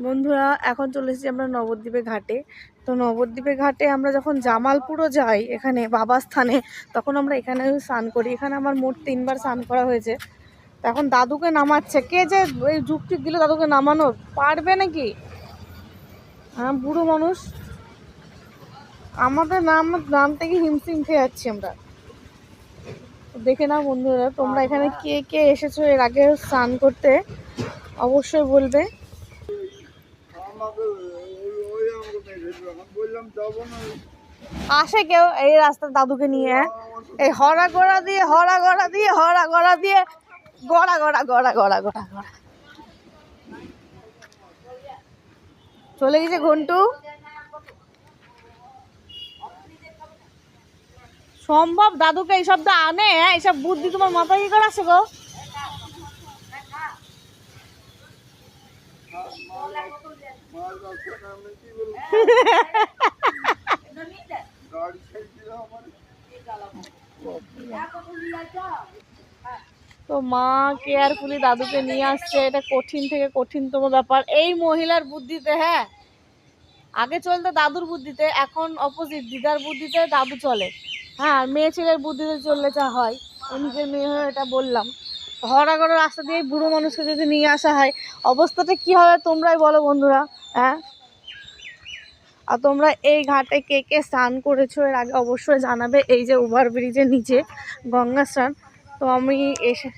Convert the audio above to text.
বন্ধুরা এখন চলে এসেছি আমরা নবদ্বীপে ঘাটে। তো নবদ্বীপে ঘাটে আমরা যখন জামালপুরও যাই এখানে বাবা স্থানে, তখন আমরা এখানেও স্নান করি। এখানে আমার মোট 3বার স্নান করা হয়েছে। তো এখন দাদুকে নামাচ্ছে। কে যে এই যুক্তি দিল দাদুকে নামানোর, পারবে নাকি? হ্যাঁ, বুড়ো মানুষ। আমাদের নাম থেকে হিমশিম খেয়ে যাচ্ছি আমরা। দেখে নাও বন্ধুরা, তোমরা এখানে কে কে এসেছো এর আগে স্নান করতে অবশ্যই বলবে। আসে কেউ এই রাস্তা দাদুকে নিয়ে, এই হরা গড়া দিয়ে গড়া চলে গেছে ঘন্টু। সম্ভব দাদুকে এইসব তো আনে? এইসব বুদ্ধি তোমার মাথায় কি করে আসে গো? তো মা কেয়ারফুলি দাদুকে নিয়ে আসছে। এটা কঠিন থেকে কঠিনতম ব্যাপার এই মহিলার বুদ্ধিতে। হ্যাঁ, আগে চলতো দাদুর বুদ্ধিতে, এখন অপোজিট, দিদার বুদ্ধিতে দাদু চলে। হ্যাঁ, মেয়ে ছেলের বুদ্ধিতে চললে যা হয়। নিজের মেয়ে হয়ে এটা বললাম। হরাগড় রাস্তা দিয়ে বুড়ো মানুষকে যদি নিয়ে আসা হয়, অবস্থাটা কি হবে তোমরাই বলো বন্ধুরা। হ্যাঁ, আর তোমরা এই ঘাটে কে কে স্নান করেছো এর আগে অবশ্যই জানাবে। এই যে ওভারব্রিজের নিচে গঙ্গা স্নান, তো আমি এসে